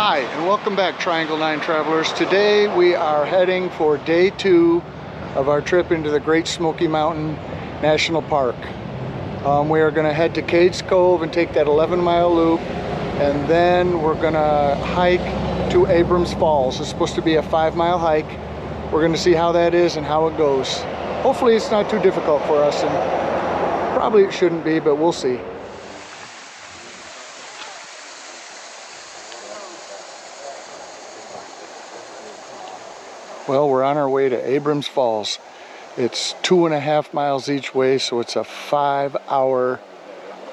Hi, and welcome back, Triangle 9 travelers. Today we are heading for day 2 of our trip into the Great Smoky Mountain National Park. We are going to head to Cades Cove and take that 11-mile loop, and then we're going to hike to Abrahms Falls. It's supposed to be a 5-mile hike. We're going to see how that is and how it goes. Hopefully it's not too difficult for us, and probably it shouldn't be, but we'll see. Well, we're on our way to Abrahms Falls. It's 2.5 miles each way, so it's a 5-hour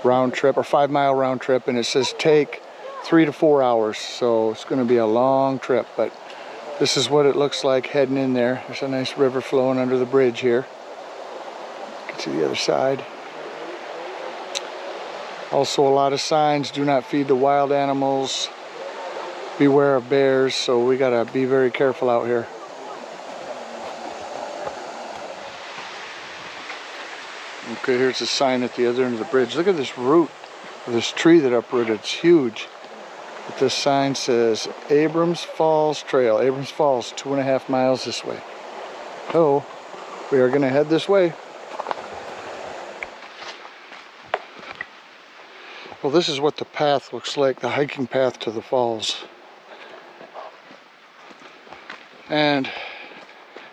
round trip, or 5-mile round trip, and it says take 3 to 4 hours, so it's going to be a long trip, but this is what it looks like heading in there. There's a nice river flowing under the bridge here. Get to the other side. Also a lot of signs: do not feed the wild animals, beware of bears, so we got to be very careful out here. Okay, here's a sign at the other end of the bridge. Look at this root of this tree that uprooted. It's huge. But this sign says Abrahms Falls Trail. Abrahms Falls, 2.5 miles this way. So we are going to head this way. Well, this is what the path looks like, the hiking path to the falls. And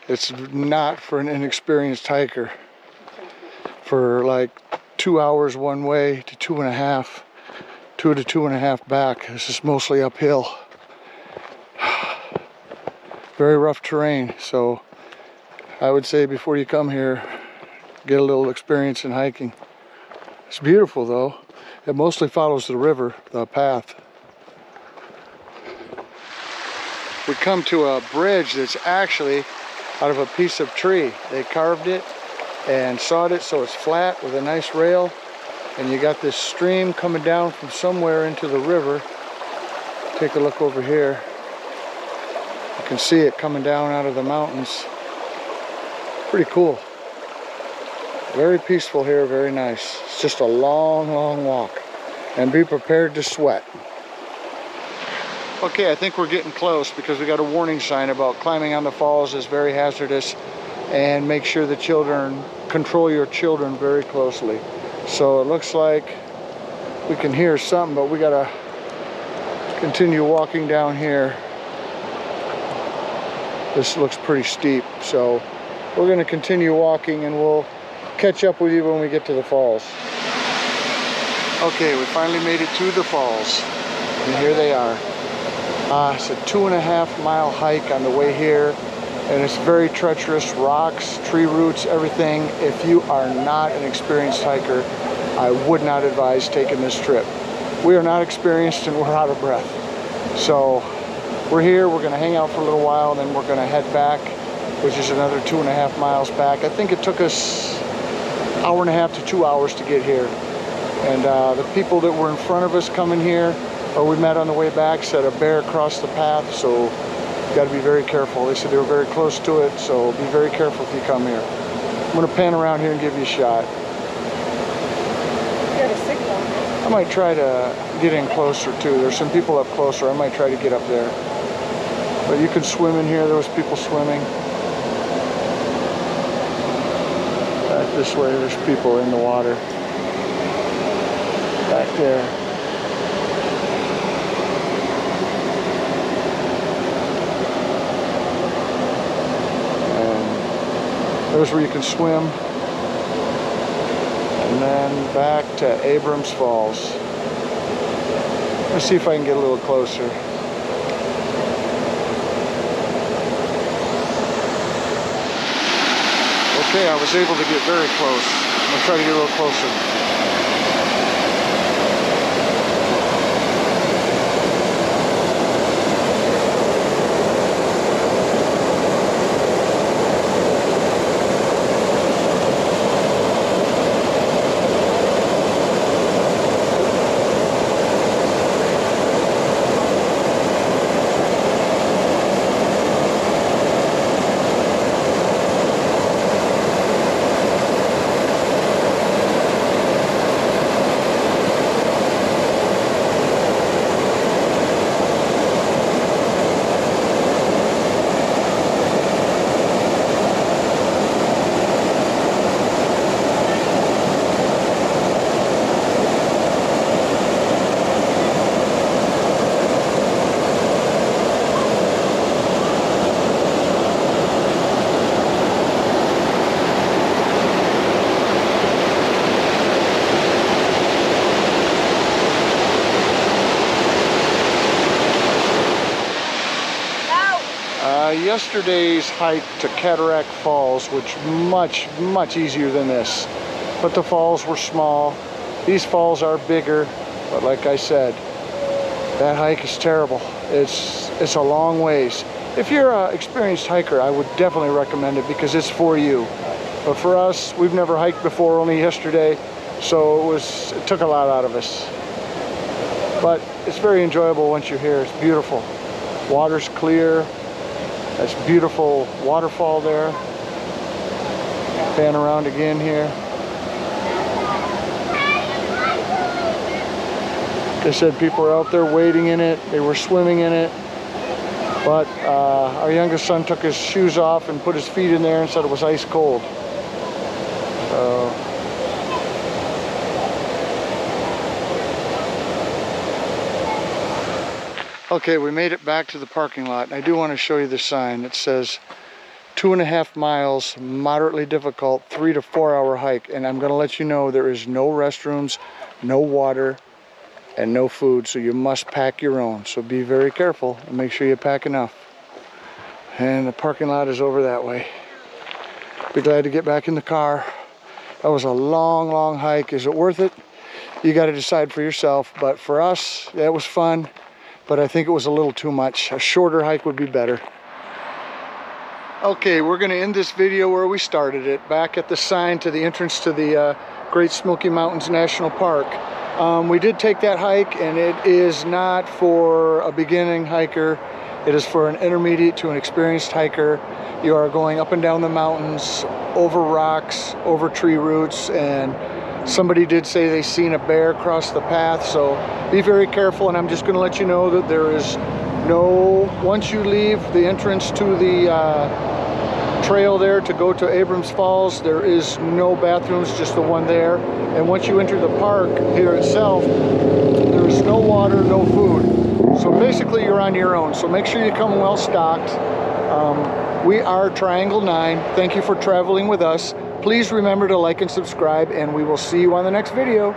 it's not for an inexperienced hiker. For like 2 hours one way to 2.5, 2 to 2.5 back. This is mostly uphill. Very rough terrain, so I would say before you come here, get a little experience in hiking. It's beautiful though. It mostly follows the river, the path. We come to a bridge that's actually out of a piece of tree. They carved it and sawed it so it's flat with a nice rail, and you got this stream coming down from somewhere into the river. Take a look over here. You can see it coming down out of the mountains. Pretty cool. Very peaceful here, very nice. It's just a long, long walk, and be prepared to sweat. Okay, I think we're getting close because we got a warning sign about climbing on the falls is very hazardous, and make sure the children, control your children very closely. So it looks like we can hear something, but we gotta continue walking down here. This looks pretty steep, so we're gonna continue walking, and we'll catch up with you when we get to the falls. Okay, we finally made it to the falls, and here they are. It's a 2.5 mile hike on the way here, and it's very treacherous, rocks, tree roots, everything. If you are not an experienced hiker, I would not advise taking this trip. We are not experienced and we're out of breath. So we're here, we're gonna hang out for a little while, and then we're gonna head back, which is another 2.5 miles back. I think it took us 1.5 to 2 hours to get here. And the people that were in front of us coming here, or we met on the way back, said a bear crossed the path, so got to be very careful. They said they were very close to it, so be very careful if you come here. I'm going to pan around here and give you a shot. You got a signal. I might try to get in closer too. There's some people up closer. I might try to get up there. But you can swim in here. There was people swimming. Back this way, there's people in the water. Back there. There's where you can swim, and then back to Abrahms Falls. Let's see if I can get a little closer. Okay, I was able to get very close. I'm gonna try to get a little closer. yesterday's hike to Cataract Falls, which much easier than this. But the falls were small. These falls are bigger, but like I said, that hike is terrible. It's a long ways. If you're an experienced hiker, I would definitely recommend it because it's for you. But for us, we've never hiked before, only yesterday, so it took a lot out of us. But it's very enjoyable once you're here. It's beautiful. Water's clear. That's beautiful waterfall there. Pan around again here. They said people were out there wading in it. They were swimming in it. But our youngest son took his shoes off and put his feet in there and said it was ice cold. So okay, we made it back to the parking lot. I do want to show you the sign. It says 2.5 miles, moderately difficult, 3 to 4 hour hike. And I'm going to let you know there is no restrooms, no water, and no food. So you must pack your own. So be very careful and make sure you pack enough. And the parking lot is over that way. Be glad to get back in the car. That was a long hike. Is it worth it? You got to decide for yourself. But for us, yeah, it was fun. But I think it was a little too much. A shorter hike would be better. Okay, we're going to end this video where we started it, back at the sign to the entrance to the Great Smoky Mountains National Park. We did take that hike, and it is not for a beginning hiker. It is for an intermediate to an experienced hiker. You are going up and down the mountains, over rocks, over tree roots, and somebody did say they seen a bear cross the path, so be very careful. And I'm just going to let you know that there is no, once you leave the entrance to the trail there to go to Abrahms Falls, there is no bathrooms, just the one there. And once you enter the park here itself, there is no water, no food. So basically you're on your own. So make sure you come well stocked. We are Triangle 9. Thank you for traveling with us. Please remember to like and subscribe, and we will see you on the next video.